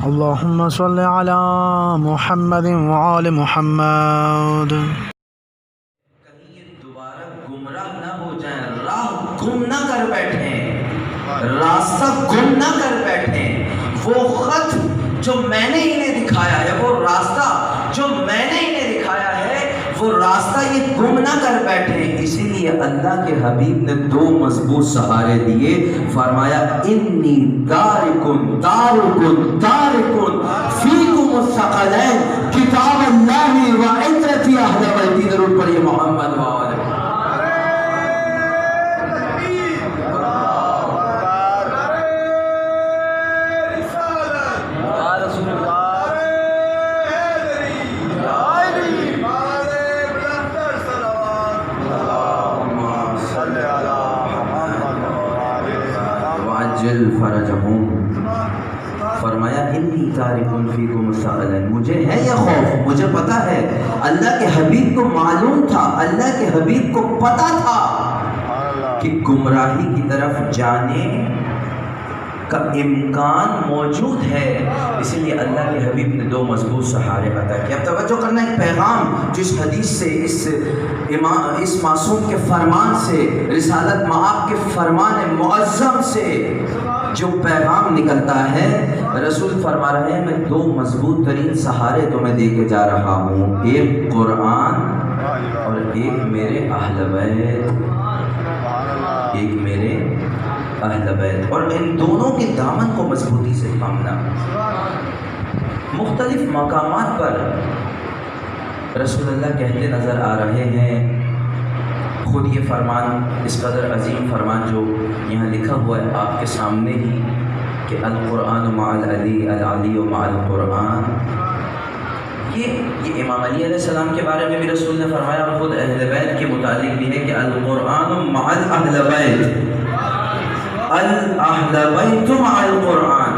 اللهم صل على محمد وآل محمد۔ کہیں یہ دوبارہ گمراہ نہ ہو جائیں، راہ گم نہ کر بیٹھیں، راستہ گم نہ کر بیٹھیں۔ وہ خط جو میں نے انہیں دکھایا ہے، وہ راستہ جو میں نے انہیں دکھایا ہے، وہ راستہ یہ گم نہ کر بیٹھیں۔ اسی لیے اللہ کے حبیب نے دو مضبوط سہارے دیے، فرمایا انی تارکن تارکن تارکن فیکم الثقلین کتاب اللہ و عترتی اہل بیتی۔ ضرور پڑھیے محمد و آل محمد۔ جل فرجہم، فرمایا انی تارکن فیکم الثقلین، مجھے ہے یہ خوف، مجھے پتا ہے، اللہ کے حبیب کو معلوم تھا، اللہ کے حبیب کو پتا تھا کہ گمراہی کی طرف جانے کا امکان موجود ہے۔ اسی لیے اللہ کے حبیب نے دو مضبوط سہارے عطا کیا۔ اب توجہ کرنا، ایک پیغام جو اس حدیث سے، اس معصوم کے فرمان سے، رسالت مآب کے فرمان معظم سے جو پیغام نکلتا ہے، رسول فرما رہے ہیں میں دو مضبوط ترین سہارے تمہیں دے کے جا رہا ہوں، ایک قرآن اور ایک میرے اہل بیت، ایک میرے اہل بیت، اور ان دونوں کے دامن کو مضبوطی سے تھامنا۔ مختلف مقامات پر رسول اللہ کہتے نظر آ رہے ہیں، خود یہ فرمان، اس قدر عظیم فرمان جو یہاں لکھا ہوا ہے آپ کے سامنے ہی کہ القرآن مع العلی، العلی مع القرآن، یہ امام علی علیہ السلام کے بارے میں بھی رسول نے فرمایا، اور خود اہل بیت کے متعلق بھی ہے کہ القرآن مع الاہل بیت، الاہل بیت مع القرآن،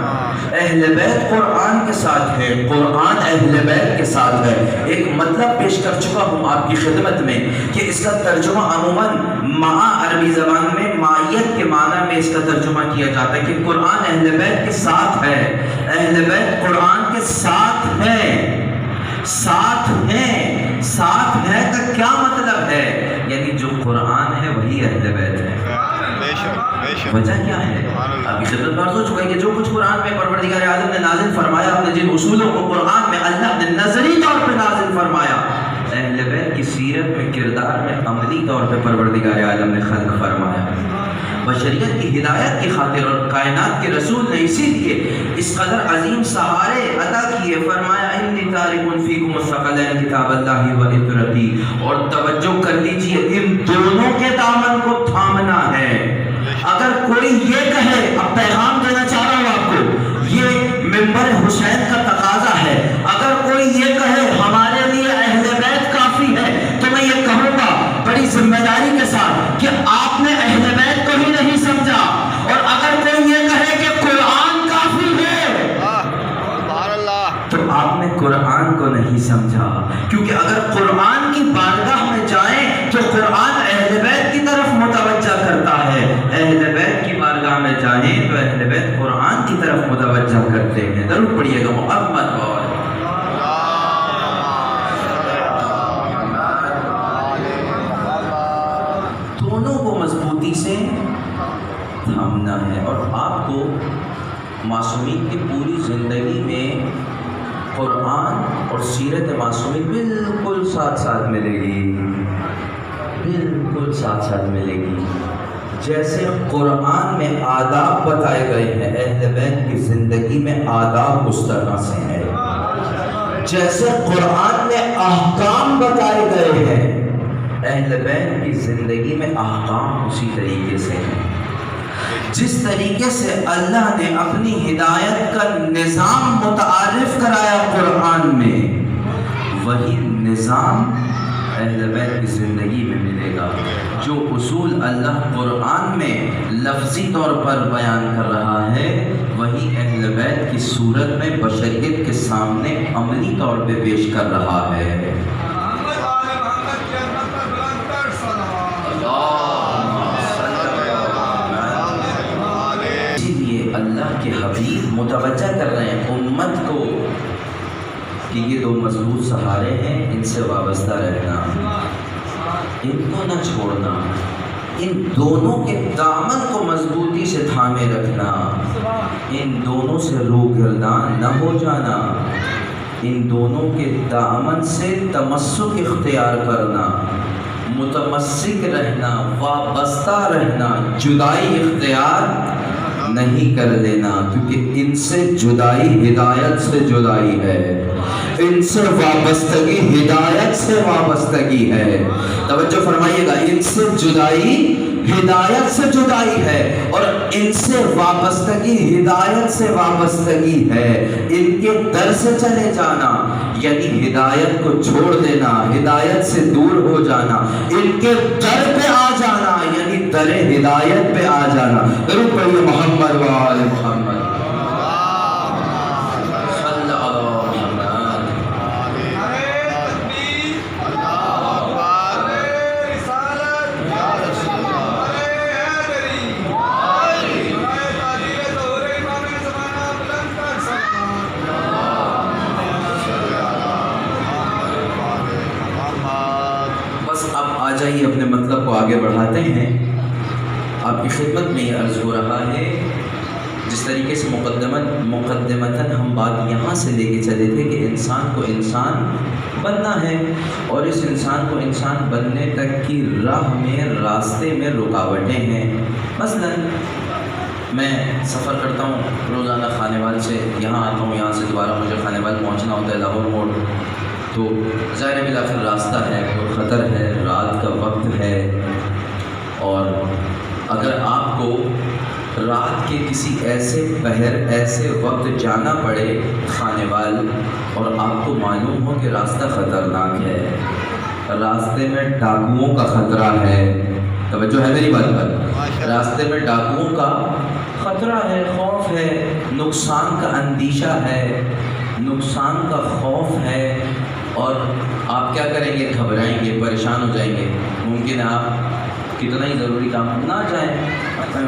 اہل بیت قرآن کے ساتھ ہے، قرآن اہل بیت کے ساتھ ہے۔ ایک مطلب پیش کر چکا ہوں آپ کی خدمت میں کہ اس کا ترجمہ عموماً مع عربی زبان میں معیت کے معنی میں اس کا ترجمہ کیا جاتا ہے کہ قرآن اہل بیت کے ساتھ ہے، اہل بیت قرآن کے ساتھ ہے، ساتھ ہے، ساتھ ہے کا کیا مطلب ہے؟ یعنی جو قرآن ہے وہی اہل بیت ہے۔ وجہ کیا ہے؟ آپ کی خدمت میں عرض ہو چکا ہے کہ جو کچھ قرآن میں پروردگار عالم نے نازل فرمایا، اپنے جن اصولوں کو قرآن میں اللہ نے نظری طور پہ نازل فرمایا، اہل بیت کی سیرت میں، کردار میں، عملی طور پہ پروردگار عالم نے خلق فرمایا۔ بشریت کی ہدایت کی خاطر اور کائنات کے رسول نے اسی لیے اس قدر عظیم سہارے عطا کیے، فرمایا انی تارکن فیکم الثقلین کتاب اللہ و عترتی، اور توجہ کر لیجئے ان دونوں کے دامن کو تھامنا ہے۔ اگر کوئی یہ کہے، اب پیغام دینا چاہ رہا ہوں آپ کو، یہ منبر حسین کا تقاضا ہے، اگر کوئی یہ کہے ہمارے لیے اہل بیت کافی ہے، تو میں یہ کہوں گا بڑی ذمہ داری کے ساتھ کہ آپ نے اہل بیت کو ہی نہیں سمجھا، اور اگر کوئی یہ کہے کہ قرآن کافی ہے تو آپ نے قرآن کو نہیں سمجھا، کیونکہ اگر قرآن کی بارگاہ میں جائیں تو قرآن اہل بیت کی طرف متوجہ کرتا ہے، اہل بیت کی بارگاہ میں جائیں تو اہل بیت قرآن کی طرف متوجہ کرتے ہیں۔ ضرور پڑھیے گا محمد و آل محمد۔ دونوں کو مضبوطی سے تھامنا ہے، اور آپ کو معصومین کی پوری زندگی میں قرآن اور سیرت معصومین بالکل ساتھ ساتھ ملے گی، بالکل ساتھ ساتھ ملے گی۔ جیسے قرآن میں آداب بتائے گئے ہیں، اہل بیت کی زندگی میں آداب اس طرح سے ہیں، جیسے قرآن میں احکام بتائے گئے ہیں، اہل بیت کی زندگی میں احکام اسی طریقے سے ہیں۔ جس طریقے سے اللہ نے اپنی ہدایت کا نظام متعارف کرایا قرآن میں، وہی نظام اہل بیت کی زندگی میں ملے گا۔ جو اصول اللہ قرآن میں لفظی طور پر بیان کر رہا ہے، وہی اہل بیت کی صورت میں بشریت کے سامنے عملی طور پہ پیش کر رہا ہے۔ اللہ کے حبیب متوجہ کر رہے ہیں، امت کہ یہ دو مضبوط سہارے ہیں، ان سے وابستہ رہنا، ان کو نہ چھوڑنا، ان دونوں کے دامن کو مضبوطی سے تھامے رکھنا، ان دونوں سے روگردان نہ ہو جانا، ان دونوں کے دامن سے تمسک اختیار کرنا، متمسک رہنا، وابستہ رہنا، جدائی اختیار نہیں کر لینا، کیونکہ ان سے جدائی ہدایت سے جدائی ہے، ان سے وابستگی ہدایت سے وابستگی ہے۔ توجہ فرمائیے گا، ان سے جدائی ہدایت سے جدائی ہے، اور ان سے وابستگی ہدایت سے وابستگی ہے۔ ان کے در سے چلے جانا یعنی ہدایت کو چھوڑ دینا، ہدایت سے دور ہو جانا، ان کے در پہ آ جانا یعنی در ہدایت پہ آ جانا۔ درود پڑھیے محمد و آل محمد۔ جائیے اپنے مطلب کو آگے بڑھاتے ہیں۔ آپ کی خدمت میں یہ عرض ہو رہا ہے، جس طریقے سے مقدمتاً ہم بات یہاں سے لے کے چلے تھے کہ انسان کو انسان بننا ہے، اور اس انسان کو انسان بننے تک کی راہ میں، راستے میں رکاوٹیں ہیں۔ مثلاً میں سفر کرتا ہوں روزانہ خانے وال سے، یہاں آتا ہوں، یہاں سے دوبارہ مجھے خانے وال پہنچنا ہوتا ہے لاہور موڑ، تو ظاہر بلاخر راستہ ہے، کوئی خطر ہے، رات کا وقت ہے، اور اگر آپ کو رات کے کسی ایسے پہر، ایسے وقت جانا پڑے خانے وال، اور آپ کو معلوم ہو کہ راستہ خطرناک ہے، راستے میں ڈاکوؤں کا خطرہ ہے، توجہ ہے میری بات پر، راستے میں ڈاکوؤں کا خطرہ ہے، خوف ہے، نقصان کا اندیشہ ہے، نقصان کا خوف ہے، اور آپ کیا کریں گے؟ گھبرائیں گے، پریشان ہو جائیں گے، ممکن ہے آپ کتنا ہی ضروری کام نہ جائیں،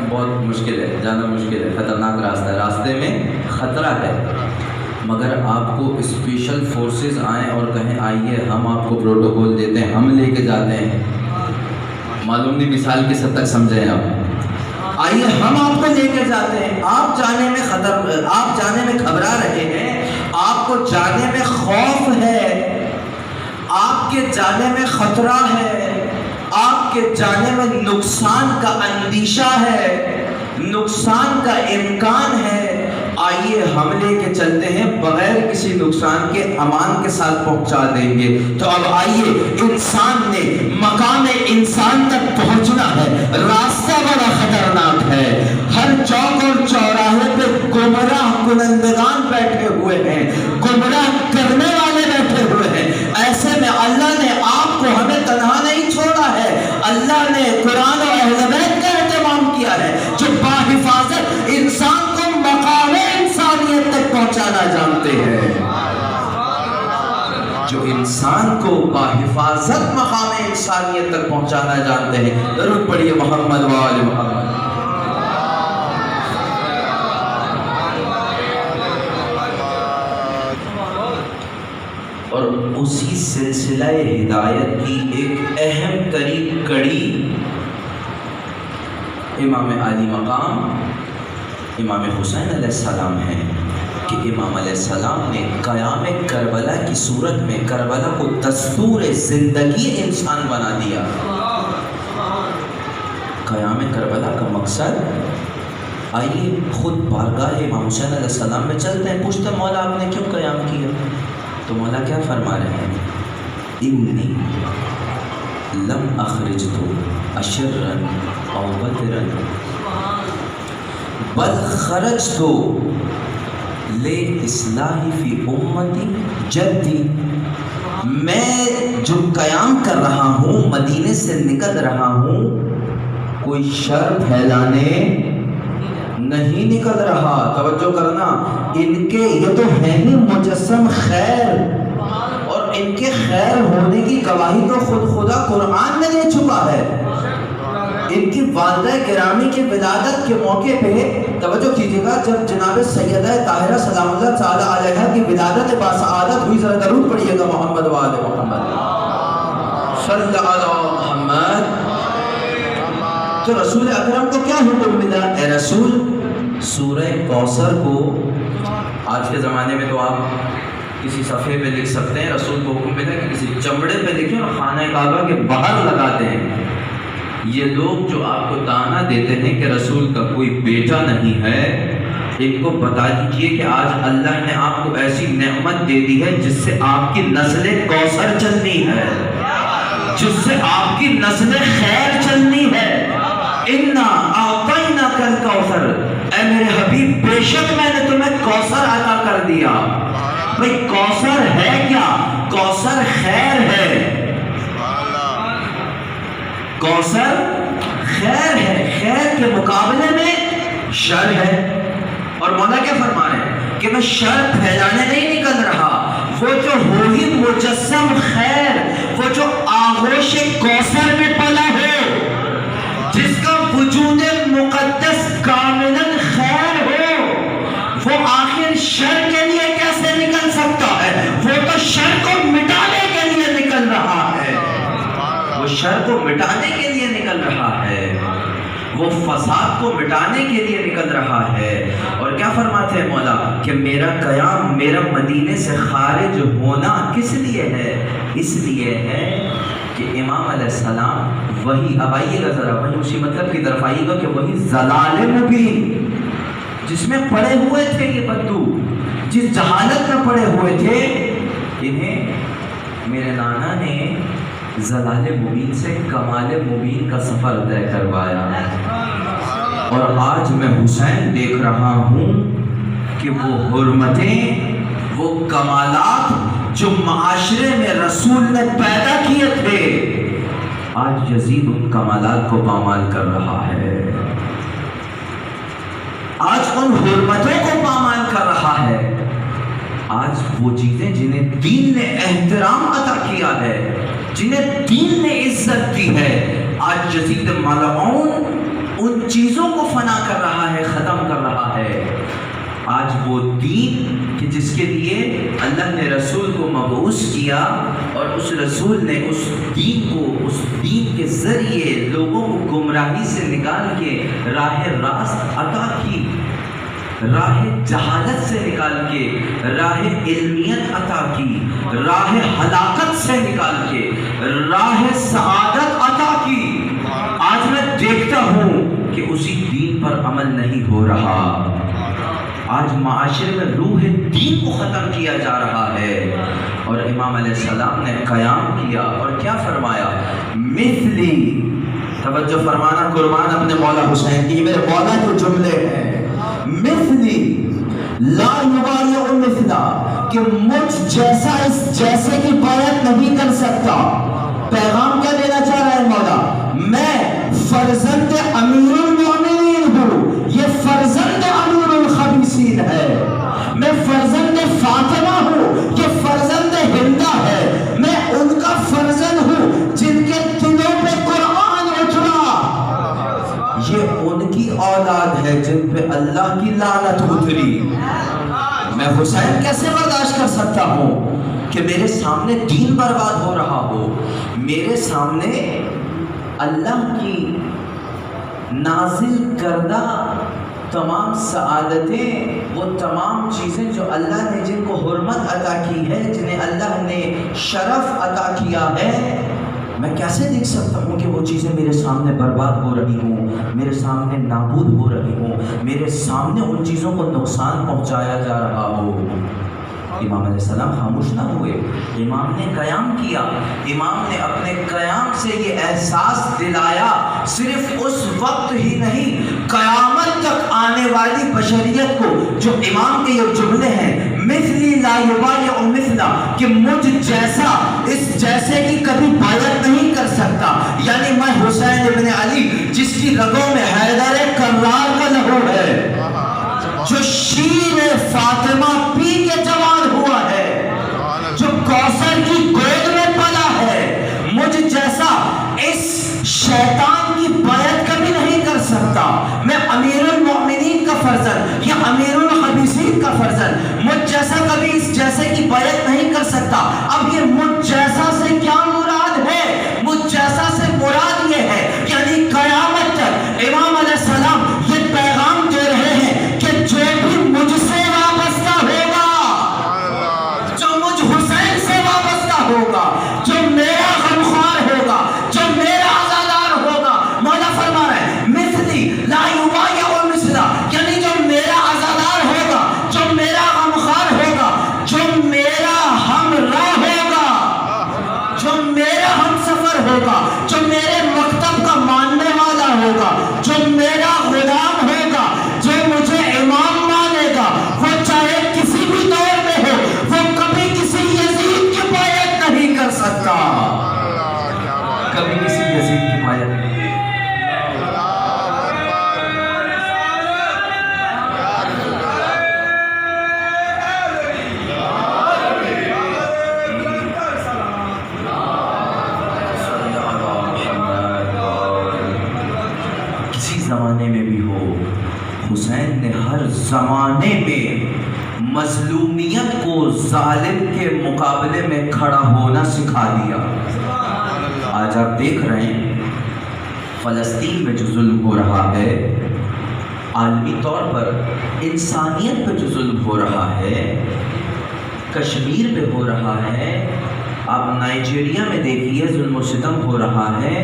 بہت مشکل ہے، جانا مشکل ہے، خطرناک راستہ ہے، راستے میں خطرہ ہے، مگر آپ کو اسپیشل فورسز آئیں اور کہیں آئیے ہم آپ کو پروٹوکول دیتے ہیں، ہم لے کے جاتے ہیں، معلوم نہیں مثال کس حد تک سمجھیں آپ، آئیے ہم آپ کو لے کے جاتے ہیں، آپ جانے میں آپ جانے میں گھبرا رہے ہیں، آپ کو جانے میں خوف ہے، آپ کے جانے میں خطرہ ہے، آپ کے جانے میں نقصان کا اندیشہ ہے، نقصان کا امکان ہے، آئیے ہم لے کے چلتے ہیں، بغیر کسی نقصان کے امان کے ساتھ پہنچا دیں گے۔ تو اب آئیے، انسان نے مقام انسان تک پہنچنا ہے، راستہ بڑا خطرناک ہے، ہر چوک اور چوراہے پہ گمراہ کنندگان بیٹھے ہوئے ہیں، گمراہ کرنے والے بیٹھے ہوئے ہیں، ایسے میں اللہ نے آپ کو ہمیں تنہا نہیں چھوڑا ہے، اللہ نے قرآن و اہل بیت کا اہتمام کیا ہے، جو باحفاظت انسان کو مقام انسانیت تک پہنچانا جانتے ہیں، جو انسان کو باحفاظت مقام انسانیت تک پہنچانا جانتے ہیں۔ درود پڑھیے محمد و آل محمد۔ اور اسی سلسلہ ہدایت کی ایک اہم ترین کڑی امام علی مقام امام حسین علیہ السلام ہے، کہ امام علیہ السلام نے قیام کربلا کی صورت میں کربلا کو دستور زندگی انسان بنا دیا۔ قیام کربلا کا مقصد، آئیے خود بارگاہ امام حسین علیہ السلام میں چلتے ہیں، پوچھتے ہیں مولا آپ نے کیوں قیام کیا؟ تو مولا کیا فرما رہے ہیں؟ انی لم اخرجتو اشرا او بدرا بل خرجتو لِإِصْلَاحِ فِي امتی جدی، میں جو قیام کر رہا ہوں، مدینے سے نکل رہا ہوں، کوئی شر پھیلانے نہیں نکل رہا۔ توجہ کرنا، ان کے یہ تو ہے ہی مجسم خیر، اور ان کے خیر ہونے کی گواہی تو خود خدا قرآن میں دے چکا ہے۔ ان کی والدہ گرامی کی ولادت کے موقع پہ توجہ کیجیے گا، جب جناب سیدہ طاہرہ سلام اللہ تعالی علیہا کی ولادت باسعادت ہوئی ذرا درود پڑھیے گا محمد و آل محمد صلی علی محمد. تو رسول اکرم کو کیا حکم ملا؟ اے رسول سورہ کوثر کو، آج کے زمانے میں تو آپ کسی صفحے پہ لکھ سکتے ہیں، رسول کو حکم ملا کہ کسی چمڑے پہ لکھیں اور خانہ کعبہ کے باہر لگاتے ہیں. یہ لوگ جو آپ کو تانا دیتے ہیں کہ رسول کا کوئی بیٹا نہیں ہے، ان کو بتا دیجئے کہ آج اللہ نے آپ کو ایسی نعمت دے دی ہے جس سے آپ کی نسل کوثر چلنی ہے، جس سے آپ کی نسل خیر چلنی ہے. اِنَّا أَعْطَيْنَاكَ الْكَوْثَرَ، اے میرے حبیب بے شک میں نے تمہیں کوثر عطا کر دیا. بھئی کوثر ہے کیا؟ کوثر خیر ہے. کوثر خیر ہے، خیر کے مقابلے میں شر ہے. اور مولا کیا فرما رہے ہیں کہ میں شر پھیلانے نہیں نکل رہا. وہ جو ہوئی مجسم خیر، وہ جو آغوش کوثر میں پلا ہو، جس کا وجود مقدس کاملاً خیر ہو، وہ آخر شر کے لیے کیسے نکل سکتا ہے؟ وہ تو شر کو مٹانے کے لیے نکل رہا ہے، وہ شر کو مٹانے کے لیے نکل رہا ہے، وہ فساد کو مٹانے کے لیے نکل رہا ہے. اور کیا فرماتے ہیں مولا کہ میرا قیام، میرا مدینے سے خارج ہونا کس لیے ہے؟ اس لیے ہے کہ امام علیہ السلام وہی، اب آئیے گا ذرا وہی اسی مطلب کی طرف آئیے گا کہ وہی ضلال مبین جس میں پڑے ہوئے تھے یہ بدو، جس جہالت میں پڑے ہوئے تھے، انہیں میرے نانا نے ضلال مبین سے کمال مبین کا سفر طے کروایا. اور آج میں حسین دیکھ رہا ہوں کہ وہ حرمتیں، وہ کمالات جو معاشرے میں رسول نے پیدا کیے تھے، آج یزید ان کمالات کو پامال کر رہا ہے، آج ان حرمتوں کو پامال کر رہا ہے. آج وہ چیزیں جنہیں دین نے احترام عطا کیا ہے، جنہیں دین نے عزت دی ہے، آج یزید ملعون ان چیزوں کو فنا کر رہا ہے، ختم کر رہا ہے. آج وہ دین کہ جس کے لیے اللہ نے رسول کو مبعوث کیا، اور اس رسول نے اس دین کو، اس دین کے ذریعے لوگوں کو گمراہی سے نکال کے راہ راست عطا کی، راہ جہالت سے نکال کے راہ علمیت عطا کی، راہ ہلاکت سے نکال کے راہ سعادت عطا کی. آج میں دیکھتا ہوں کہ اسی دین پر عمل نہیں ہو رہا. آج معاشرے میں روح دین کو ختم کیا جا رہا ہے. اور امام علیہ السلام نے قیام کیا اور کیا فرمایا؟ مثلی، توجہ فرمانا قربان اپنے مولا حسین کی، میرے مولا کے جملے ہیں. مثلی لا یبایع مثلا، کہ مجھ جیسا اس جیسے کی بیعت نہیں کر سکتا. پیغام کیا دینا چاہ رہا ہے مولا؟ میں فرزند امیر المؤمنین ہوں، یہ فرزند امیر الخبیثین ہے. میں فرزند فاطمہ ہوں، یہ فرزند ہندہ ہے. میں ان کا فرزند ہوں جن کے دلوں پہ قرآن اترا. یہ ان کی اولاد ہے جن پہ اللہ کی لعنت اتری. میں حسین کیسے برداشت کر سکتا ہوں کہ میرے سامنے دین برباد ہو رہا ہو، میرے سامنے اللہ کی نازل کردہ تمام سعادتیں، وہ تمام چیزیں جو اللہ نے جن کو حرمت عطا کی ہے، جنہیں اللہ نے شرف عطا کیا ہے، میں کیسے دیکھ سکتا ہوں کہ وہ چیزیں میرے سامنے برباد ہو رہی ہوں، میرے سامنے نابود ہو رہی ہوں، میرے سامنے ان چیزوں کو نقصان پہنچایا جا رہا ہو. امام علیہ السلام خاموش نہ ہوئے، امام نے قیام کیا. امام نے اپنے قیام سے یہ احساس دلایا، صرف اس وقت ہی نہیں، قیامت تک آنے والی بشریت کو، جو امام کے یہ جملے ہیں مثلی لا یبایع مثلا، کہ مجھ جیسا اس جیسے کی کبھی بیعت نہیں کر سکتا. یعنی میں حسین ابن علی جس کی رگوں میں حیدر کرار کا لہو ہے، جو شیر فاطمہ پی کے جوان ہوا ہے، جو کوثر کی گود میں پلا ہے، مجھ جیسا اس شیطان کی بیعت کبھی نہیں کر سکتا. میں امیر المؤمنین کا فرزند یا امیر الخبیثین کا فرزند، مجھ جیسا کبھی اس جیسے کی بیعت نہیں کر سکتا. اب یہ مجھ جیسا سے کیا مراد ہے؟ مجھ جیسا سے مراد یہ ہے یعنی قیامت تک امام علیہ السلام یہ پیغام دے رہے ہیں کہ جو بھی مجھ سے وابستہ ہوگا، جو مجھ حسین سے وابستہ ہوگا، جو میرا غمخوار ہوگا، جو میرا عزادار ہوگا، مولا فرما رہے ہیں مثلی لا یبایع مثلا، یعنی جو میرا عزادار ہوگا، جو میرا غمخوار ہوگا، جو میرا ہمراہ ہوگا، جو میرا ہم سفر ہوگا، جو میرے مکتب کا ماننے والا ہوگا، جو میرا غلام ہوگا، جو مجھے امام مانے گا، وہ چاہے کسی بھی دور میں ہو، وہ کبھی کسی یزید کی پایت نہیں کر سکتا. کبھی کسی یزید کی پایت نہیں. زمانے میں بھی ہو، حسین نے ہر زمانے میں مظلومیت کو ظالم کے مقابلے میں کھڑا ہونا سکھا دیا. آج آپ دیکھ رہے ہیں فلسطین میں جو ظلم ہو رہا ہے، عالمی طور پر انسانیت پہ جو ظلم ہو رہا ہے، کشمیر پہ ہو رہا ہے، آپ نائجیریا میں دیکھیے ظلم و ستم ہو رہا ہے،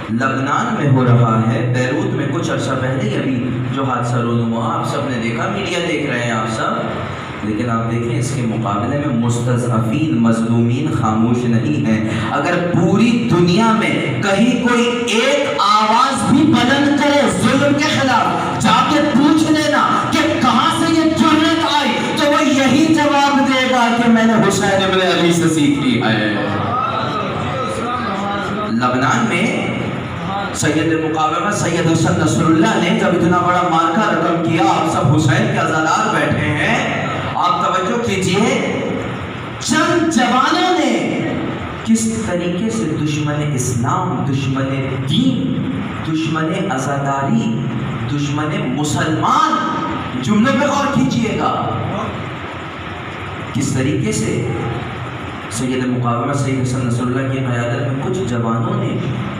لبنان میں ہو رہا ہے، بیروت میں کچھ عرصہ پہلے ابھی جو حادثہ رونما آپ سب نے دیکھا، میڈیا دیکھ رہے ہیں آپ سب. لیکن آپ دیکھیں اس کے مقابلے میں مستضعفین مظلومین خاموش نہیں ہیں. اگر پوری دنیا میں کہیں کوئی ایک آواز بھی بلند کرے ظلم کے خلاف، جا کے پوچھ لینا کہ کہاں سے یہ جرأت آئی، تو وہ یہی جواب دے گا کہ میں نے حسین ابن علی سے سیکھی ہے. لبنان میں سید مقاومہ سید حسن نصر اللہ نے جب اتنا بڑا مارکا رقم کیا، آپ سب حسین کے عزادار بیٹھے ہیں، آپ توجہ کیجئے چند جوانوں نے کس طریقے سے دشمن اسلام، دشمن دین، دشمن عزاداری، دشمن مسلمان، جملوں پہ غور کیجئے گا، کس طریقے سے سید مقاومہ سید حسن نصر اللہ کی قیادت میں کچھ جوانوں نے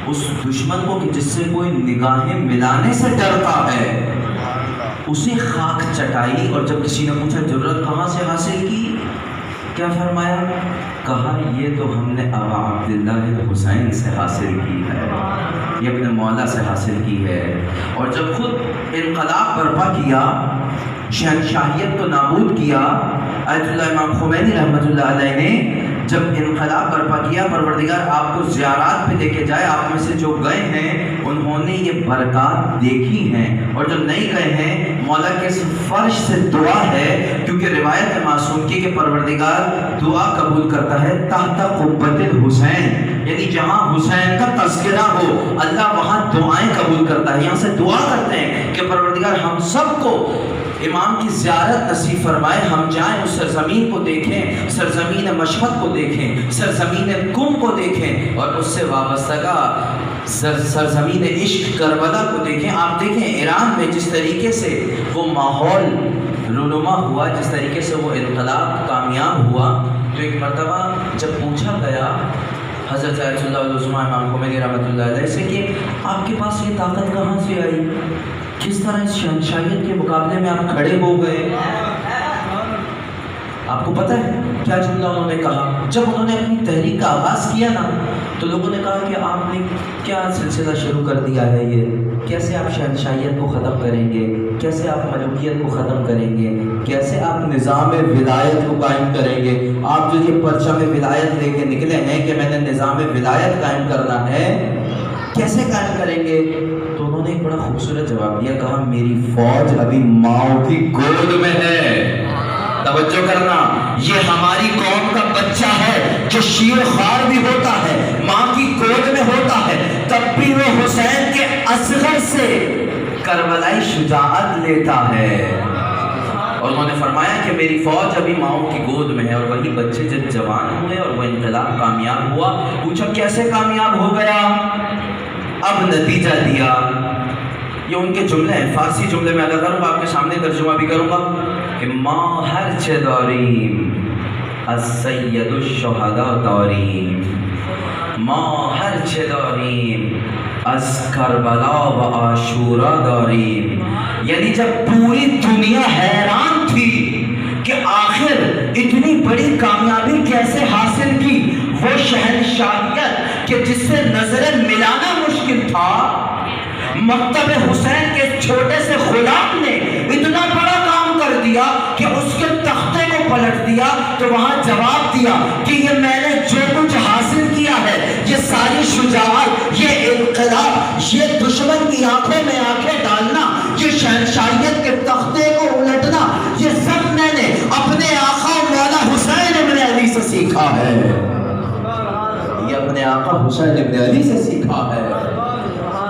اس دشمن کو کہ جس سے کوئی نگاہیں ملانے سے ڈرتا ہے، اسے خاک چٹائی. اور جب کسی نے پوچھا جرأت کہاں سے حاصل کی، کیا فرمایا؟ کہا یہ تو ہم نے ابا عبداللہ حسین سے حاصل کی ہے، یہ اپنے مولا سے حاصل کی ہے. اور جب خود انقلاب برپا کیا، شہنشاہیت کو نابود کیا، آیت اللہ امام خمینی رحمۃ اللہ علیہ نے جب انقلاب برپا کیا، پروردگار آپ کو زیارات پہ لے کے جائے، آپ میں سے جو گئے ہیں انہوں نے یہ برکات دیکھی ہیں، اور جو نہیں گئے ہیں مولا کے اس فرش سے دعا ہے، کیونکہ روایت ہے معصوم کی کہ پروردگار دعا قبول کرتا ہے تحت قبۃ الحسین، یعنی جہاں حسین کا تذکرہ ہو اللہ وہاں دعائیں قبول کرتا ہے. یہاں سے دعا کرتے ہیں کہ پروردگار ہم سب کو امام کی زیارت نصیب فرمائے، ہم جائیں اس سرزمین کو دیکھیں، سرزمین مشہد کو دیکھیں، سرزمین کم کو دیکھیں، اور اس سے وابستگا سرزمین عشق کربلا کو دیکھیں. آپ دیکھیں ایران میں جس طریقے سے وہ ماحول رونما ہوا، جس طریقے سے وہ انقلاب کامیاب ہوا، تو ایک مرتبہ جب پوچھا گیا حضرت آیت اللہ علیہ امام خمینی رحمۃ اللہ علیہ سے کہ آپ کے پاس یہ طاقت کہاں سے آئی، کس طرح اس شہنشاہیت کے مقابلے میں آپ کھڑے ہو گئے؟ آپ کو پتہ ہے کیا جملہ انہوں نے کہا؟ جب انہوں نے اپنی تحریک کا آغاز کیا نا، تو لوگوں نے کہا کہ آپ نے کیا سلسلہ شروع کر دیا ہے، یہ کیسے آپ شہنشاہیت کو ختم کریں گے، کیسے آپ ملوکیت کو ختم کریں گے، کیسے آپ نظام ولایت کو قائم کریں گے؟ آپ جو یہ پرچم ولایت لے کے نکلے ہیں کہ میں نے نظام ولایت قائم کرنا ہے، کیسے قائم کریں گے؟ تو انہوں نے ایک بڑا خوبصورت جواب دیا، کہا میری فوج ابھی ماؤں کی گود میں ہے. توجہ کرنا، یہ ہماری قوم کا بچہ ہے جو شیر خوار بھی ہوتا ہے، ماں کی گود میں ہوتا ہے، تب بھی وہ حسین کے اصغر سے کربلائی شجاعت لیتا ہے. اور انہوں نے فرمایا کہ میری فوج ابھی ماؤں کی گود میں ہے. اور وہی بچے جب جوان ہوئے اور وہ انقلاب کامیاب ہوا، پوچھا کیسے کامیاب ہو گیا؟ اب نتیجہ دیا. یہ ان کے جملے ہیں، فارسی جملے میں ادا کروں گا، آپ کے سامنے ترجمہ بھی کروں گا کہ ما ہر چه داریم السید الشهدا داریم، ما هر چه داریم از کربلا و عاشورا داریم. یعنی جب پوری دنیا حیران تھی کہ آخر اتنی بڑی کامیابی کیسے حاصل کی، وہ شہنشاہیت کہ جس سے نظر ملانا مشکل تھا، مکتب حسین کے چھوٹے سے غلام نے اتنا بڑا کام کر دیا کہ اس کے تختے کو پلٹ دیا. تو وہاں جواب دیا کہ یہ میں نے جو کچھ حاصل کیا ہے، یہ ساری شجاعت، یہ انقلاب، یہ دشمن کی آنکھوں میں آنکھیں ڈالنا، یہ شہنشاہیت کے تختے کو الٹنا، یہ سب میں نے اپنے آقا مولا حسین ابن علی سے سیکھا ہے. یہ اپنے آقا حسین ابن علی سے سیکھا ہے،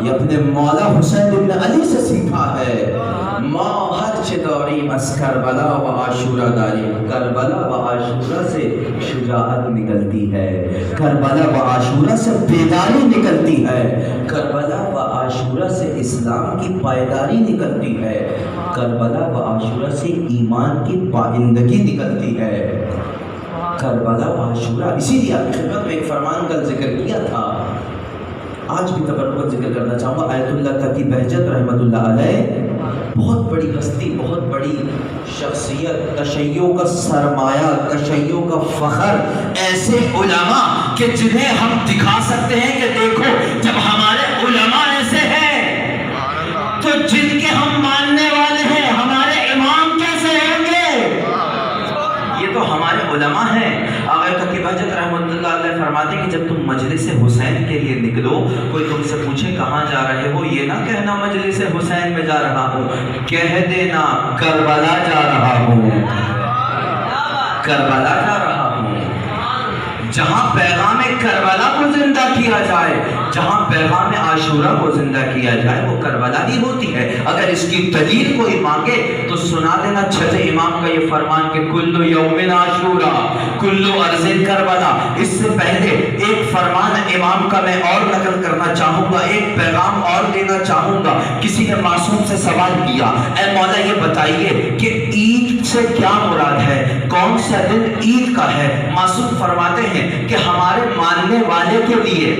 یہ اپنے مولا حسین ابن علی سے سیکھا ہے. ما ہر چه داریم از کربلا و عاشورا داریم. کربلا و عاشورا سے شجاعت نکلتی ہے، کربلا و عاشورا سے بیداری نکلتی ہے، کربلا و عاشورا سے اسلام کی پائیداری نکلتی ہے، کربلا و عاشورا سے ایمان کی پائندگی نکلتی ہے. کربلا و عاشورا، اسی لیے آپ کی خدمت میں ایک فرمان کا ذکر کیا تھا، آج بھی تبرک ذکر کرنا چاہوں گا. آیت اللہ تقی بہجت رحمۃ اللہ علیہ، بہت بڑی ہستی، بہت بڑی شخصیت، تشیع کا سرمایہ، تشیع کا فخر، ایسے علماء کہ جنہیں ہم دکھا سکتے ہیں کہ دیکھو جب ہمارے علماء ایسے ہیں تو جن کے ہم ماننے والے ہیں ہمارے امام کیسے ہوں گے. یہ تو ہمارے علماء ہیں. آغا تقی بہجت رحمۃ اللہ علیہ فرماتے ہیں کہ جب تم مجلس حسین کے لیے نکلو، کوئی تم سے پوچھے کہاں جا رہے ہو، یہ نہ کہنا مجلس حسین میں جا رہا ہوں، کہہ دینا کربلا جا رہا ہوں، کربلا جا رہا ہوں. جہاں پیغام کربلا کو زندہ کیا جائے، جہاں پیغام عاشورا کو زندہ کیا جائے، وہ کربلا ہی ہوتی ہے. اگر اس کی دلیل کوئی مانگے تو سنا دینا چھٹے امام کا یہ فرمان کہ کل یوم عاشورا کل ارض کربلا. اس سے پہلے ایک فرمان امام کا میں اور نقل کرنا چاہوں گا، ایک پیغام اور دینا چاہوں گا. کسی نے معصوم سے سوال کیا، اے مولا یہ بتائیے کہ عید سے کیا مراد ہے، کون سا دن عید کا ہے؟ معصوم فرماتے ہیں کہ ہمارے ماننے والے کے لیے،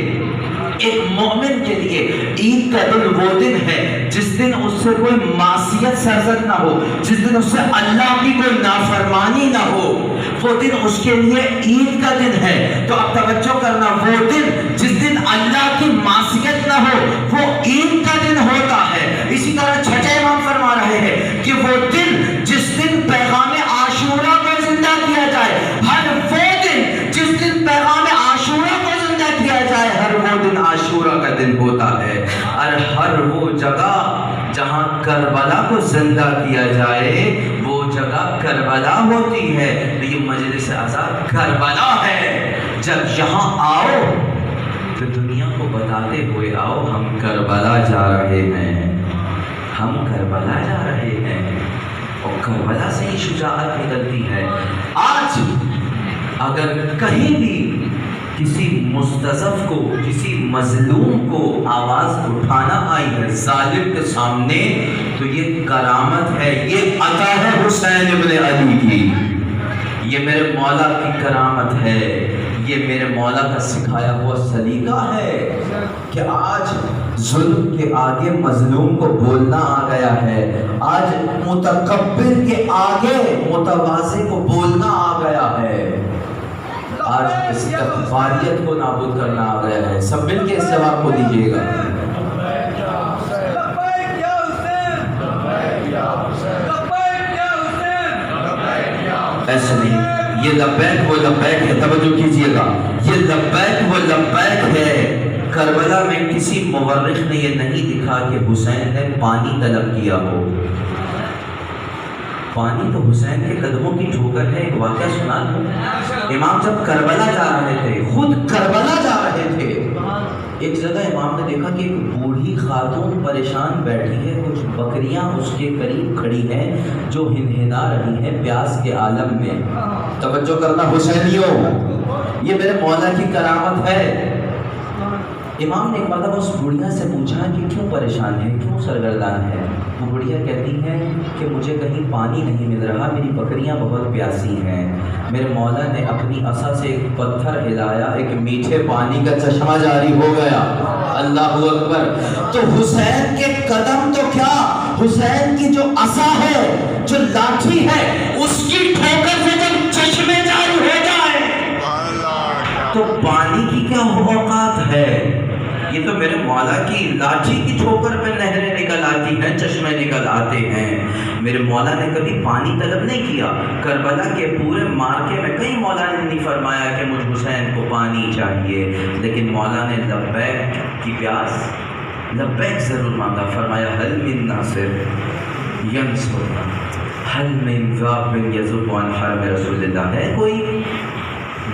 ایک مومن کے لیے عید کا دن وہ دن ہے جس دن اس سے کوئی معصیت سرزد نہ ہو، جس دن اس سے اللہ کی کوئی نافرمانی نہ ہو، وہ دن اس کے لیے عید کا دن ہے. تو اب توجہ کرنا، وہ دن جس دن اللہ کی معصیت نہ ہو وہ عید کا دن ہوتا ہے. اسی طرح چھٹے امام فرما رہے ہیں کہ وہ دن جس دن پیغام عاشورا کو زندہ کیا جائے، ہر وہ دن جس دن پیغام عاشورا کو زندہ کیا جائے، ہر وہ دن عاشورا کا دن ہوتا ہے. اور ہر وہ جگہ جہاں کربلا کو زندہ کیا جائے وہ جگہ کربلا ہوتی ہے. تو یہ مجلس آزاد کربلا ہے. جب یہاں آؤ تو دنیا کو بتاتے ہوئے آؤ ہم کربلا جا رہے ہیں، ہم کربلا جا رہے ہیں. اور کربلا سے ہی شجاعت نکلتی ہے. آج اگر کہیں بھی کسی مستضعف کو، کسی مظلوم کو آواز اٹھانا آئی ہے ظالم کے سامنے، تو یہ کرامت ہے، یہ عطا ہے حسین ابن علی کی، یہ میرے مولا کی کرامت ہے، یہ میرے مولا کا سکھایا ہوا سلیقہ ہے کہ آج ظلم کے آگے مظلوم کو بولنا آ گیا ہے، آج متکبر کے آگے متواضع کو بولنا آ گیا ہے، آج استغفاریت کو نابود کرنا آ گیا ہے. سب مل کے اس جواب کو دیجیے گا. ایسے نہیں، یہ لبیک وہ لبیک ہے، توجہ کیجیے گا، یہ لبیک وہ لبیک ہے. کربلا میں کسی مورخ نے یہ نہیں لکھا کہ حسین نے پانی طلب کیا ہو. پانی تو حسین کے قدموں کی ٹھوکر ہے. ایک واقعہ سنا دوں. امام جب کربلا جا رہے تھے، خود کربلا جا رہے تھے، ایک جگہ امام نے دیکھا کہ ایک بوڑھی خاتون پریشان بیٹھی ہے، کچھ بکریاں اس کے قریب کھڑی ہیں جو ہنہنا رہی ہیں پیاس کے عالم میں. توجہ کرنا حسینیوں، یہ میرے مولا کی کرامت ہے. امام نے ایک مرتبہ اس بڑھیا سے پوچھا کہ کیوں پریشان ہے، کیوں سرگردان ہے؟ وہ بڑھیا کہتی ہے کہ مجھے کہیں پانی نہیں مل رہا، میری بکریاں بہت پیاسی ہیں، میرے مولا نے اپنی عصا سے ایک پتھر ہلایا، ایک میٹھے پانی کا چشمہ جاری ہو گیا۔ اللہ اکبر۔ تو حسین کے قدم تو کیا، حسین کی جو عصا ہے، جو لاٹھی ہے، اس کی ٹھوکر سے جب چشمے جاری ہو جائے تو پانی کی کیا اوقات ہے؟ یہ تو میرے مولا کی لاٹھی کی ٹھوکر پہ نہریں نکل آتی ہیں، چشمے نکل آتے ہیں۔ میرے مولا نے کبھی پانی طلب نہیں کیا۔ کربلا کے پورے مارکے میں کئی مولا نے نہیں فرمایا کہ مجھ حسین کو پانی چاہیے، لیکن مولا نے لبیک کی پیاس، لبیک ضرور مانگا۔ فرمایا حل من ناصر ینصرنا، حل من ذاب یذب عن حرم رسول اللہ، ہے کوئی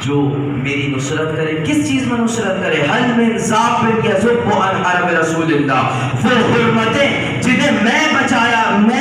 جو میری نصرت کرے؟ کس چیز میں نصرت کرے؟ حل من ذاب یذب عن حرم رسول اللہ، وہ حرمتیں جنہیں میں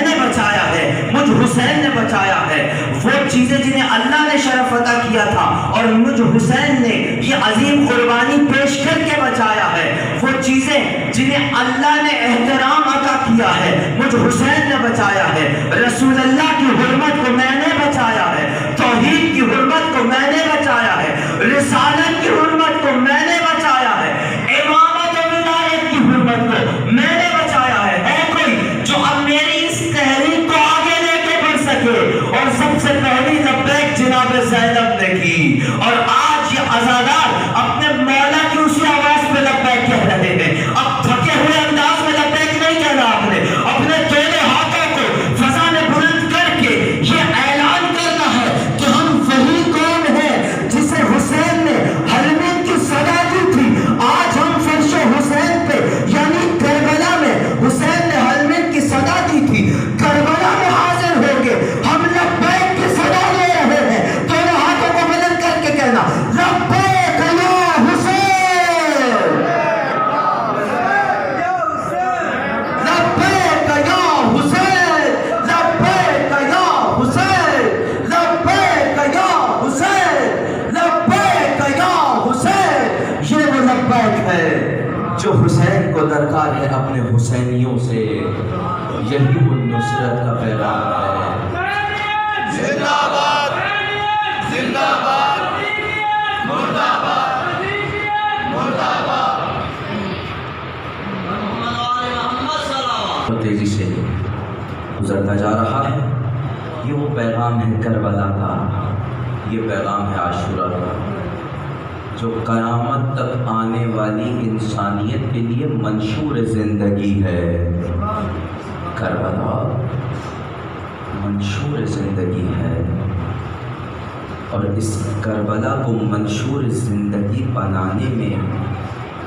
نے بچایا ہے، مجھ حسین نے بچایا ہے، وہ چیزیں جنہیں اللہ نے شرف عطا کیا تھا اور مجھ حسین نے یہ عظیم قربانی پیش کر کے بچایا ہے، وہ چیزیں جنہیں اللہ نے احترام عطا کیا ہے، مجھ حسین نے بچایا ہے۔ رسول اللہ کی حرمت کو میں نے بچایا ہے، توحید کی حرمت کو میں نے بچایا ہے، رسالت کی حرمت کو میں نے بچایا ہے، امامت و ولایت کی حرمت کو میں نے بچایا ہے۔ ہے کوئی جو اب میری اس تحریک کو آگے لے کے بڑھ سکے؟ اور سب سے پہلی لبیک جناب زینب نے کی، اور آج یہ عزادار اپنے مولا کی اسی آواز پہ لبیک کہہ رہے ہیں۔ اب تھکے ہوئے انداز میں لبیک نہیں کہنا، آپ نے اپنے دونوں ہاتھوں کو فضا میں بلند کر کے یہ اعلان کرنا ہے کہ ہم وہی قوم ہیں جسے حسین نے حلمین کی صدا دی تھی۔ آج ہم فرش حسین پہ یعنی کربلا میں حسین نے حلمین کی صدا دی تھی، کربلا میں حاضر ہو گے، ہم لبیک کی صدا دے رہے ہیں۔ دونوں ہاتھوں کو بلند کر کے کہنا لبیک یا حسین، لبیک یا حسین، لبیک یا حسین، لبیک یا حسین، لبیک یا حسین۔ یہ وہ لبیک ہے جو حسین کو درکار ہے اپنے حسینیوں سے، یہی وہ نصرت کا پیغام ہے۔ زندہ باد، زندہ باد، مرد آباد، مرد آباد۔ تیزی سے گزرتا جا رہا ہے، یہ وہ پیغام ہے کربلا کا، یہ پیغام ہے عاشورہ کا، جو قیامت تک آنے والی انسانیت کے لیے منشور زندگی ہے۔ کربلا منشور زندگی ہے، اور اس کربلا کو منشور زندگی بنانے میں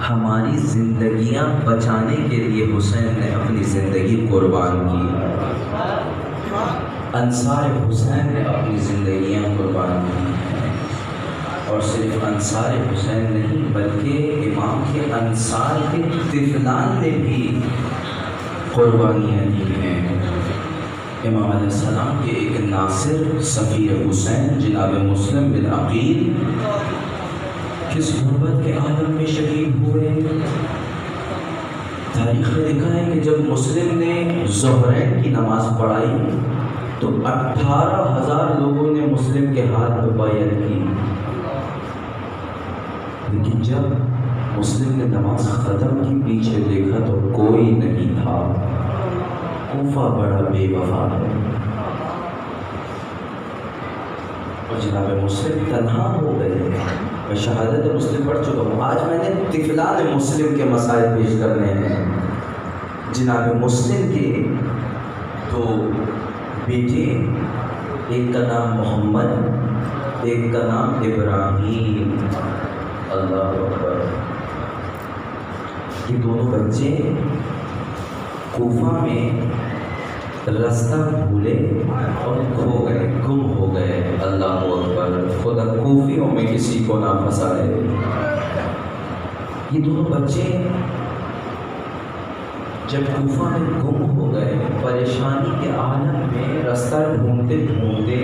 ہماری زندگیاں بچانے کے لیے حسین نے اپنی زندگی قربان کی۔ انصار حسین نے اپنی زندگیاں قربان کی، اور صرف انصار حسین نہیں بلکہ امام کے انصار کے طفلان نے بھی قربانیاں دی ہیں۔ امام علیہ السلام کے ایک ناصر سفیر حسین جناب مسلم بن عقیل کس غربت کے عالم میں شہید ہوئے۔ تاریخ میں لکھا ہے کہ جب مسلم نے ظہرین کی نماز پڑھائی تو 18,000 لوگوں نے مسلم کے ہاتھ میں بیعت کی، لیکن جب مسلم نے نماز ختم کی پیچھے دیکھا تو کوئی نہیں تھا۔ کوفہ بڑا بے وفا ہے، اور جناب مسلم تنہا ہو گئے۔ میں شہادت مسلم پڑھ چکا ہوں، آج میں نے طفلان مسلم کے مسائل پیش کرنے ہیں۔ جناب مسلم کے دو بیٹے، ایک کا نام محمد، ایک کا نام ابراہیم۔ اللہ اکبر۔ یہ دونوں بچے کوفہ میں رستہ بھولے اور کھو گئے، گم ہو گئے۔ اللہ اکبر۔ خدا کوفیوں میں کسی کو نہ پھنسائے۔ یہ دونوں بچے جب کوفہ میں گم ہو گئے، پریشانی کے عالم میں رستہ ڈھونڈتے ڈھونڈتے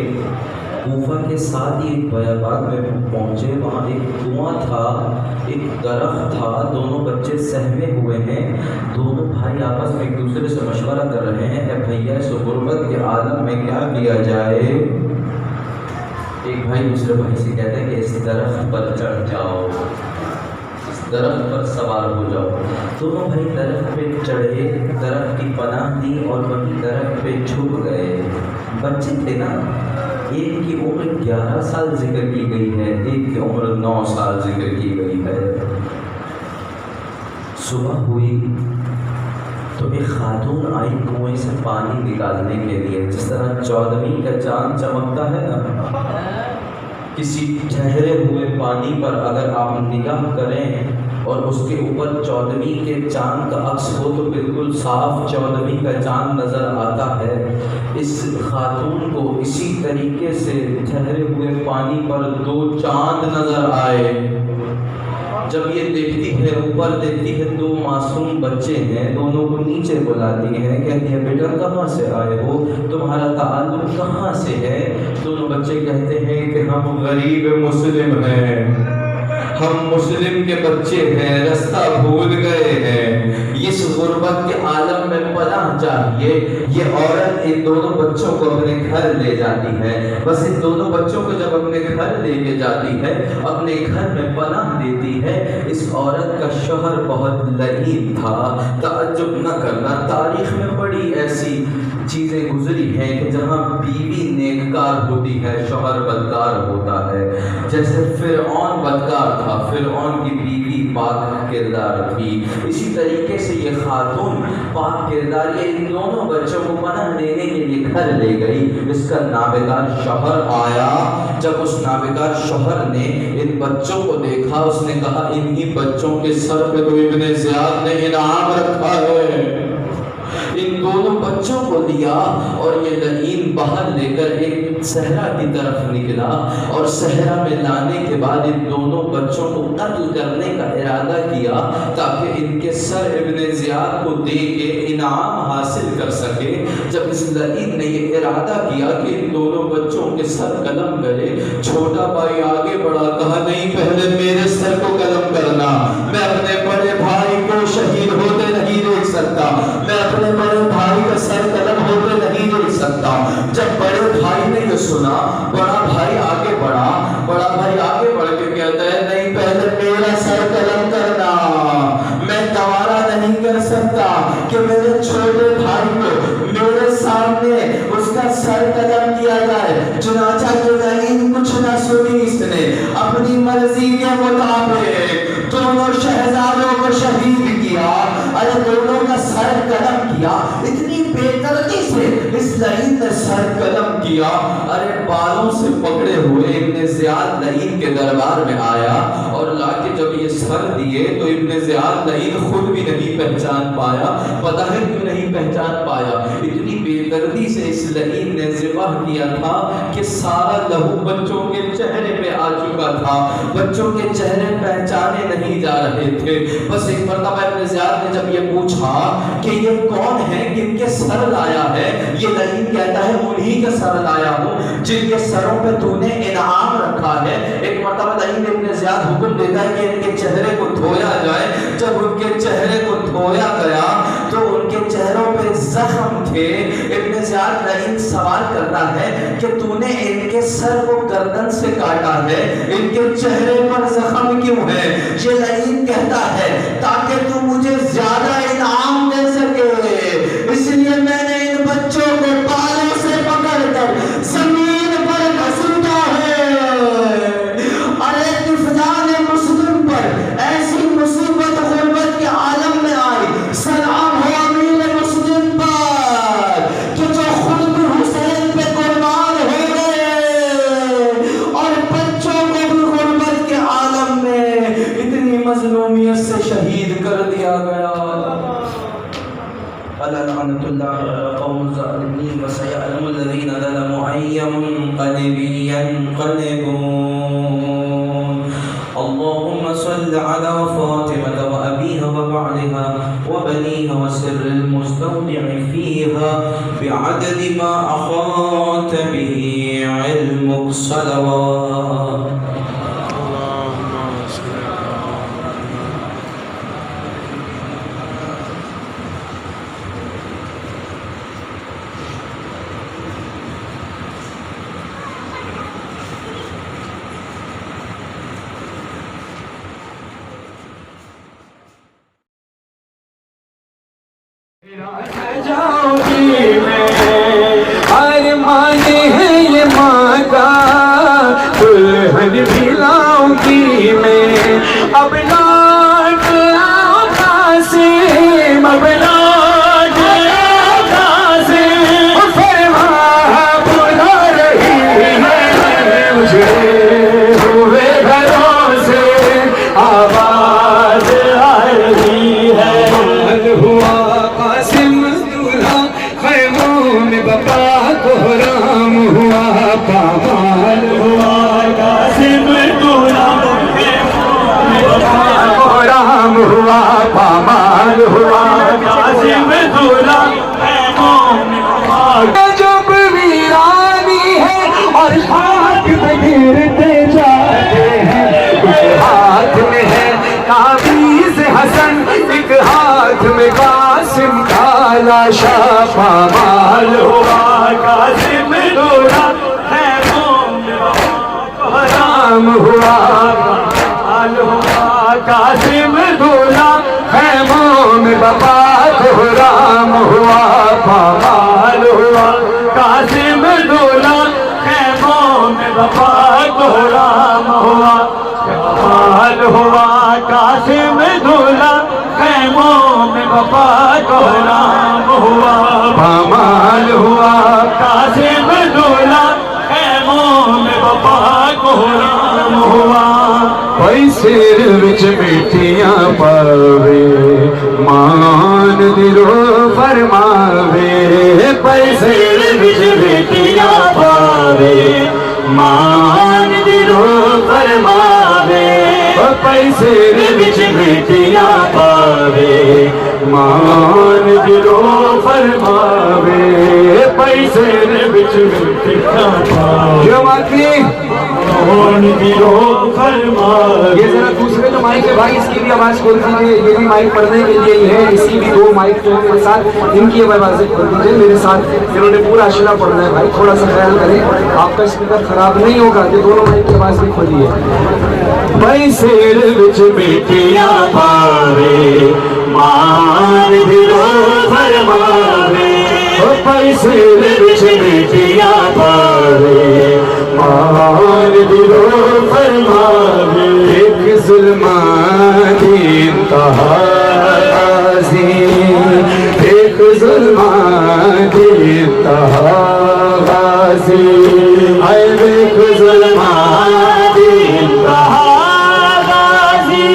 کوفہ کے ساتھ ہی ایک بیابان میں پہنچے، وہاں ایک کنواں تھا، ایک درخت تھا، دونوں بچے سہمے ہوئے ہیں، دونوں بھائی آپس میں ایک دوسرے سے مشورہ کر رہے ہیں، اے بھیا اس غربت کے عالم میں کیا کیا جائے؟ ایک بھائی دوسرے بھائی سے کہتے ہیں کہ اس درخت پر چڑھ جاؤ، اس درخت پر سوار ہو جاؤ۔ دونوں بھائی درخت پہ چڑھے، درخت کی پناہ دی اور وہیں درخت پہ چھپ گئے۔ بچے تھے نا، ایک کی عمر 11 سال ذکر کی گئی ہے، ایک کی عمر 9 سال ذکر کی گئی ہے۔ صبح ہوئی تو ایک خاتون آئی کنویں سے پانی نکالنے کے لیے، جس طرح 14ویں کا چاند چمکتا ہے نا، کسی ٹھہرے ہوئے پانی پر اگر آپ نگاہ کریں اور اس کے اوپر 14ویں کے چاند کا عکس ہو تو بالکل صاف 14ویں کا چاند نظر آتا ہے۔ اس خاتون کو اسی طریقے سے ٹھہرے ہوئے پانی پر 2 چاند نظر آئے۔ جب یہ دیکھتی ہے، اوپر دیکھتی ہے 2 معصوم بچے ہیں، دونوں کو نیچے بلاتی ہے، کہتی ہے بیٹا کہاں سے آئے ہو، تمہارا تعلق کہاں سے ہے؟ دونوں بچے کہتے ہیں کہ ہم غریب مسلم ہیں، ہم مسلم کے بچے ہیں، رستہ بھول گئے ہیں، اس غربت کے عالم میں پناہ چاہیے۔ یہ عورت ان دونوں بچوں کو اپنے گھر لے جاتی ہے، بس ان دونوں بچوں کو جب اپنے گھر لے کے جاتی ہے، اپنے گھر میں پناہ دیتی ہے۔ اس عورت کا شوہر بہت لعین تھا، تعجب نہ کرنا، تاریخ میں بڑی ایسی چیزیں گزری ہیں کہ جہاں بیوی نیککار ہوتی ہے، شوہر بدکار ہوتا ہے۔ جیسے فرعون بدکار تھا، فرعون کی بیوی پاک کردار تھی، اسی طریقے سے یہ خاتون پاک کردار، یہ ان دونوں بچوں کو پناہ دینے کے لیے گھر لے گئی۔ اس کا نابکار شوہر آیا، جب اس نابکار شوہر نے ان بچوں کو دیکھا، اس نے کہا انہی بچوں کے سر پہ تو ابن زیاد نے انعام رکھا ہے۔ ان دونوں بچوں کو لیا اور یہ لعین باہر لے کر ایک صحرا کی طرف نکلا، اور صحرا میں لانے کے بعد ان دونوں بچوں کو قتل کرنے کا ارادہ کیا تاکہ ان کے سر ابن زیاد کو دے کے انعام حاصل کر سکے۔ جب اس لعین نے یہ ارادہ کیا کہ ان دونوں بچوں کے سر قلم کرے، چھوٹا بھائی آگے بڑھا، کہا نہیں پہلے میرے سر کو قلم کرنا، میں اپنے بڑے بھائی کو شہید ہوتے نہیں دیکھ سکتا، میں اپنے بڑے بھائی کا سر قلم ہوتے نہیں دیکھ سکتا۔ جب بڑے بھائی نے یہ سنا، بڑا بھائی آگے بڑھا، بڑا بھائی آگے بڑھ کے کہتا ہے نہیں پہلے میرا سر قلم کرنا، میں گوارا نہیں کر سکتا کہ میرے چھوٹے بھائی کو میرے سامنے اس کا سر قلم کیا جائے۔ چنانچہ کہ لعین کچھ نہ سنی، اس نے اپنی مرضی کے مطابق دونوں شہزادوں کو شہید کیا، ارے دونوں کا سر قلم کیا، اتنی بے دردی سے اس لعین نے سر قلم کیا۔ ارے بالوں سے پکڑے ہوئے ابن زیاد لعین کے دربار میں آیا، اور لا کے جب یہ سر دیے تو ابن زیاد لعین خود بھی نہیں پہچان پایا۔ پتہ ہے کیوں نہیں پہچان پایا؟ اتنی بے دردی سے اس لعین نے ذبح کیا تھا کہ سارا لہو بچوں کے چہرے پہ آ چکا تھا، بچوں کے چہرے پہچانے نہیں جا رہے تھے۔ بس ایک مرتبہ ابن زیاد نے جب یہ پوچھا کہ یہ کون ہے، کن کے سر لایا ہے، یہ لعین کہتا ہے انہی کا سر لایا ہوں جن کے سروں پہ تو نے انعام رکھا ہے۔ ایک مرتبہ لعین ابن زیاد حکم دیتا ہے کہ ان کے چہرے کو دھویا جائے۔ جب ان کے چہرے کو دھویا گیا تو ان کے چہروں پہ زخم تھے۔ ابن زیاد لعین سوال کرتا ہے کہ تو نے ان کے سر کو گردن سے کاٹا ہے، ان کے چہرے پر زخم کیوں ہے؟ یہ لعین کہتا ہے تاکہ تو مجھے زیادہ انعام دے سکے، اس لیے میں نے ان بچوں کو بالوں سے پکڑ کر زمین پر گھسیٹا ہے۔ اور ایک فضان مسلم پر ایسی مصیبت غربت کے عالم میں آئی، سلام ہو امیر مسلم پر کہ جو خود بھی حسین پہ قربان ہو گئے اور بچوں کو بھی غربت کے عالم میں اتنی مظلومیت سے شہید کر دیا گیا۔ لعنت اللہ علی قوم الظالمین وسيعلم الذين ظلموا أي منقلب ينقلبون۔ اللهم صل على فاطمة وأبيها وبعلها وبنيها وسر المستودع فيها بعدد ما أحاط به علمك الصلوات جاؤں میں ارمان ہے یہ ماں کا دلہن بھی لاؤں گی میں اب لوٹ آؤں قاسم اب لوٹ آؤں قاسم فرما بلا رہی ہے مجھے ہوئے گھروں سے آواز آ رہی ہے ہوا قاسم دولہا خیموں میں بپا کو رام ہوا پامال ہوا قاسم دولہا خیموں میں بپا کو رام ہوا پامال ہوا قاسم دولہا خیموں میں بپا جب ویرانی ہے اور خاک پہ گرتے جاتے ہیں کچھ ہاتھ میں ہے تعویذ حسن ایک ہاتھ میں قاسم کا لاشا پامال ہوا قاسم دولہا خیموں میں بپا کو رام ہوا پامال ہوا قاسم دولہا خیموں میں بپا کو رام ہوا پامال ہوا قاسم دولہا خیموں میں بپا کو رام ہوا پامال ہوا قاسم دولہا خیموں میں بپا کو رام ہوا پامال ہوا قاسم دولہا خیموں میں بپا کو رام ہوا پیسے وچ بیٹیاں پاوے مان دلو فرماوے پیسے وچ بیٹیاں پاوے مان دلو فرماوے پیسے وچ بیٹیاں پاوے مان دلو فرماوے پیسے وچ بیٹیاں پاوے جو ماتی مان دلو فرماوے یہ ذرا دوسرے جو مائک ہے بھائی اس کی بھی آواز کھول دیجیے یہ بھی مائک پڑھنے کے لیے ہی ہے اس کی بھی دو مائک جو ہے میرے ساتھ ان کی آواز کھول دیجیے میرے ساتھ انہوں نے پورا اشرا پڑھنا ہے بھائی تھوڑا سا خیال کریں آپ کا اسپیکر خراب نہیں ہوگا کہ دونوں مائک کی آواز بھی کھولیے پیسے وچ بیٹیاں پاوے مان دلو فرماوے پیسے وچ بیٹیاں پاوے مان دلو فرماوے ایک ظلمان کی انتہا غازی ایک ظلمان کی انتہا غازی ایک ظلمان کی انتہا غازی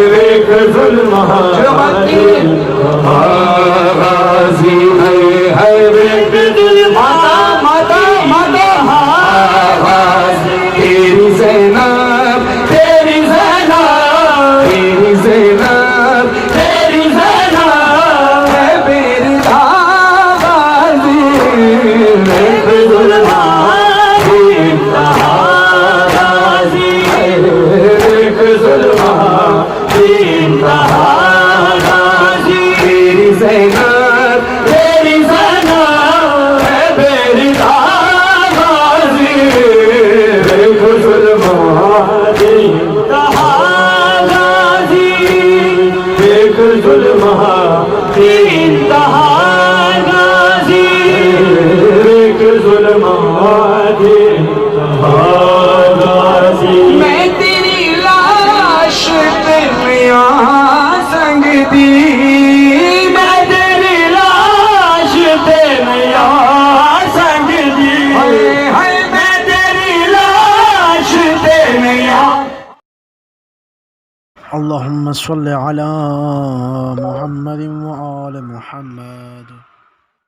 ایک ظلمان کی انتہا غازی ایک ظلمان تیری زینب تیری زینب تیری زینب تیری زینب ہے بیردا غازی ایک ظلمان کی انتہا غازی ایک ظلمان کی انتہا غازی تیری زینب تیری زینب ہے بیردا غازی ایک ظلمان کی انتہا غازی ایک ظلمان کی انتہا غازی ایک ظلمان کی انتہا غازی میں تیری لاش پہ میاں سنگ دی میں تیری لاش پہ میاں سنگ دی میں تیری لاش پہ میاں اللهم صل على محمد وآل محمد